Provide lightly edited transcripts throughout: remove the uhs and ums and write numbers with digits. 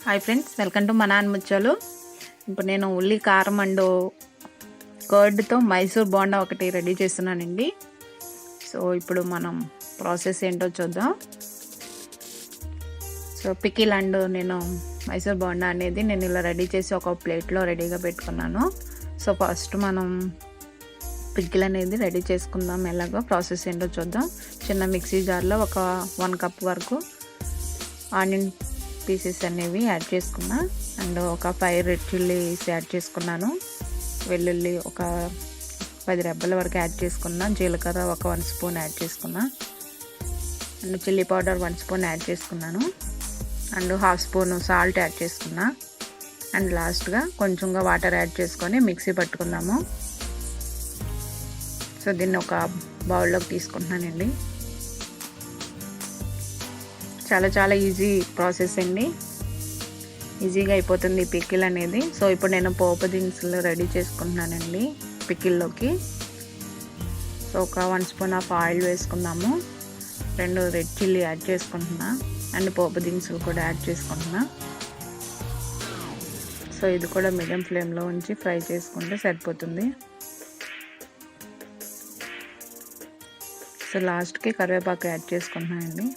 Hi friends, welcome to మన ఆనిముత్యాలు. ఇప్పుడు నేను ఉల్లి కారం అండ్ కర్డ్తో మైసూర్ బోండా ఒకటి రెడీ చేస్తున్నానండి. సో ఇప్పుడు మనం ప్రాసెస్ ఏంటో చూద్దాం. సో పికిల్ అండ్ నేను మైసూర్ బోండా అనేది నేను ఇలా రెడీ చేసి ఒక ప్లేట్లో రెడీగా పెట్టుకున్నాను. సో ఫస్ట్ మనం పికిల్ అనేది రెడీ చేసుకుందాం. ఎలాగో ప్రాసెస్ ఏంటో చూద్దాం. చిన్న మిక్సీ జార్లో ఒక 1 కప్ వరకు ఆనియన్ పీసెస్ అనేవి యాడ్ చేసుకున్నా అండ్ ఒక 5 రెడ్ చిల్లీస్ యాడ్ చేసుకున్నాను. వెల్లుల్లి ఒక 10 రెబ్బల వరకు యాడ్ చేసుకున్నా. జీలకర్ర ఒక 1 స్పూన్ యాడ్ చేసుకున్నా and chilli powder 1 spoon add చేసుకున్నాను అండ్ 1/2 స్పూన్ సాల్ట్ యాడ్ చేసుకున్నా అండ్ లాస్ట్గా కొంచెంగా వాటర్ యాడ్ చేసుకొని మిక్సీ పట్టుకుందాము. సో దీన్ని ఒక బౌల్లోకి తీసుకుంటున్నానండి. చాలా ఈజీ ప్రాసెస్ అండి, ఈజీగా అయిపోతుంది పికిల్ అనేది. సో ఇప్పుడు నేను పోపు దినుసులు రెడీ చేసుకుంటున్నానండి పికిల్లోకి. సో ఒక 1 స్పూన్ ఆఫ్ ఆయిల్ వేసుకుందాము. 2 రెడ్ చిల్లీ యాడ్ చేసుకుంటున్నా అండ్ పోపు దినుసులు కూడా యాడ్ చేసుకుంటున్నా. సో ఇది కూడా మీడియం ఫ్లేమ్లో ఉంచి ఫ్రై చేసుకుంటే సరిపోతుంది. సో లాస్ట్కి కరివేపాకు యాడ్ చేసుకుంటున్నానండి.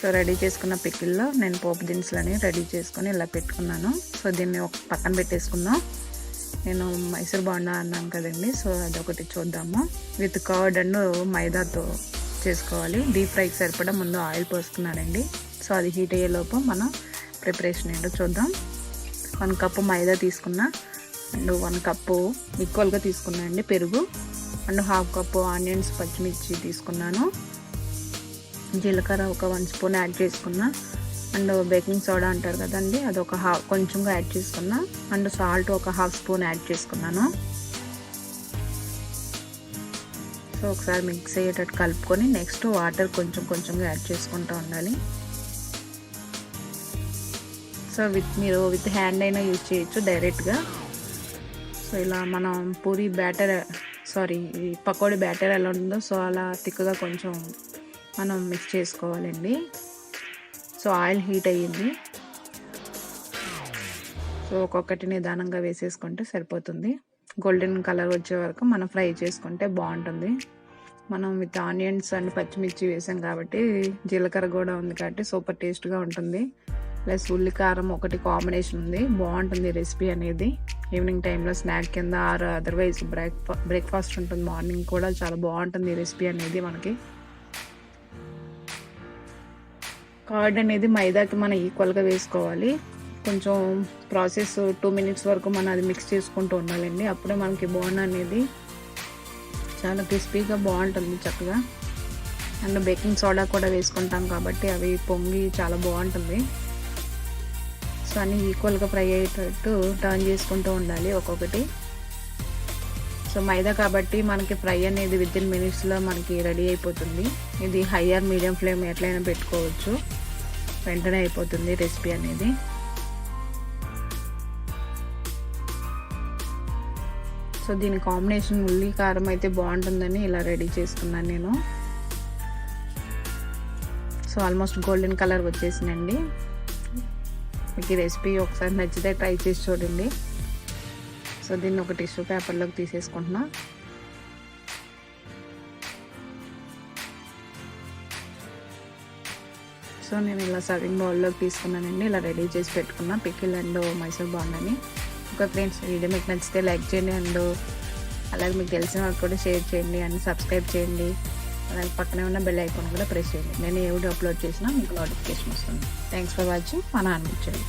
సో రెడీ చేసుకున్న పికిల్లో నేను పోపు దినుసులని రెడీ చేసుకొని ఇలా పెట్టుకున్నాను. సో దీన్ని ఒక పక్కన పెట్టేసుకుందాం. నేను మైసూర్ బోండా అన్నాను కదండి, సో అదొకటి చూద్దాము. విత్ కర్డ్ అండ్ మైదాతో చేసుకోవాలి. డీప్ ఫ్రైకి సరిపడా ముందు ఆయిల్ పోసుకున్నానండి. సో అది హీట్ అయ్యేలోపు మనం ప్రిపరేషన్ ఏంటో చూద్దాం. 1 కప్పు మైదా తీసుకున్నా అండ్ 1 కప్పు ఈక్వల్గా తీసుకున్నా అండి పెరుగు అండ్ 1/2 కప్పు ఆనియన్స్ పచ్చిమిర్చి తీసుకున్నాను. జీలకర్ర ఒక 1 స్పూన్ యాడ్ చేసుకున్నా అండ్ బేకింగ్ సోడా అంటారు కదండి, అది ఒక కొంచెంగా యాడ్ చేసుకున్నా అండ్ సాల్ట్ ఒక 1/2 స్పూన్ యాడ్ చేసుకున్నాను. సో ఒకసారి మిక్స్ అయ్యేటట్టు కలుపుకొని నెక్స్ట్ వాటర్ కొంచెంగా యాడ్ చేసుకుంటూ ఉండాలి. సో మీరు విత్ హ్యాండ్ అయినా యూజ్ చేయొచ్చు డైరెక్ట్గా. సో ఇలా మనం పూరి బ్యాటర్ పకోడీ బ్యాటర్ ఎలా ఉందో సో అలా థిక్గా కొంచెం మనం మిక్స్ చేసుకోవాలండి. సో ఆయిల్ హీట్ అయ్యింది. సో ఒక్కొక్కటి నిదానంగా వేసేసుకుంటే సరిపోతుంది. గోల్డెన్ కలర్ వచ్చే వరకు మనం ఫ్రై చేసుకుంటే బాగుంటుంది. మనం విత్ ఆనియన్స్ అండ్ పచ్చిమిర్చి వేసాం కాబట్టి, జీలకర్ర కూడా ఉంది కాబట్టి సూపర్ టేస్ట్గా ఉంటుంది. ప్లస్ ఉల్లి కారం ఒకటి కాంబినేషన్ ఉంది, బాగుంటుంది రెసిపీ అనేది. ఈవినింగ్ టైంలో స్నాక్ కింద ఆర్ అదర్వైజ్ బ్రేక్ఫాస్ట్ ఉంటుంది. మార్నింగ్ కూడా చాలా బాగుంటుంది ఈ రెసిపీ అనేది. మనకి కర్డ్ అనేది మైదాకి మనం ఈక్వల్గా వేసుకోవాలి. కొంచెం ప్రాసెస్ 2 మినిట్స్ వరకు మనం అది మిక్స్ చేసుకుంటూ ఉండాలండి. అప్పుడే మనకి బోండా అనేది చాలా క్రిస్పీగా బాగుంటుంది చక్కగా. అండ్ బేకింగ్ సోడా కూడా వేసుకుంటాం కాబట్టి అవి పొంగి చాలా బాగుంటుంది. సో అన్నీ ఈక్వల్గా ఫ్రై అయ్యేటట్టు టర్న్ చేసుకుంటూ ఉండాలి ఒక్కొక్కటి. సో మైదా కాబట్టి మనకి ఫ్రై అనేది వితిన్ మినిట్స్లో మనకి రెడీ అయిపోతుంది. ఇది హై ఆర్ మీడియం ఫ్లేమ్ ఎట్లయినా పెట్టుకోవచ్చు, వెంటనే అయిపోతుంది రెసిపీ అనేది. సో దీని కాంబినేషన్ ఉల్లి కారం అయితే బాగుంటుందని ఇలా రెడీ చేసుకున్నాను నేను. సో ఆల్మోస్ట్ గోల్డెన్ కలర్ వచ్చేసిందండి. మీకు ఈ రెసిపీ ఒకసారి నచ్చితే ట్రై చేసి చూడండి. సో దీన్ని ఒక టిష్యూ పేపర్లోకి తీసేసుకుంటున్నా. సో నేను ఇలా సర్వింగ్ బౌల్లోకి తీసుకున్నానండి. ఇలా రెడీ చేసి పెట్టుకున్నా పికిల్ అండ్ మైసూర్ బోండాని. ఓకే ఫ్రెండ్స్, వీడియో మీకు నచ్చితే లైక్ చేయండి అండ్ అలాగే మీకు తెలిసిన వాళ్ళకి కూడా షేర్ చేయండి అండ్ సబ్స్క్రైబ్ చేయండి. అలాగే పక్కనే ఉన్న బెల్ ఐకాన్ కూడా ప్రెస్ చేయండి. నేను ఏ వీడియో అప్లోడ్ చేసినా మీకు నోటిఫికేషన్ వస్తుంది. Thanks for watching. మన ఆనిముత్యాలు.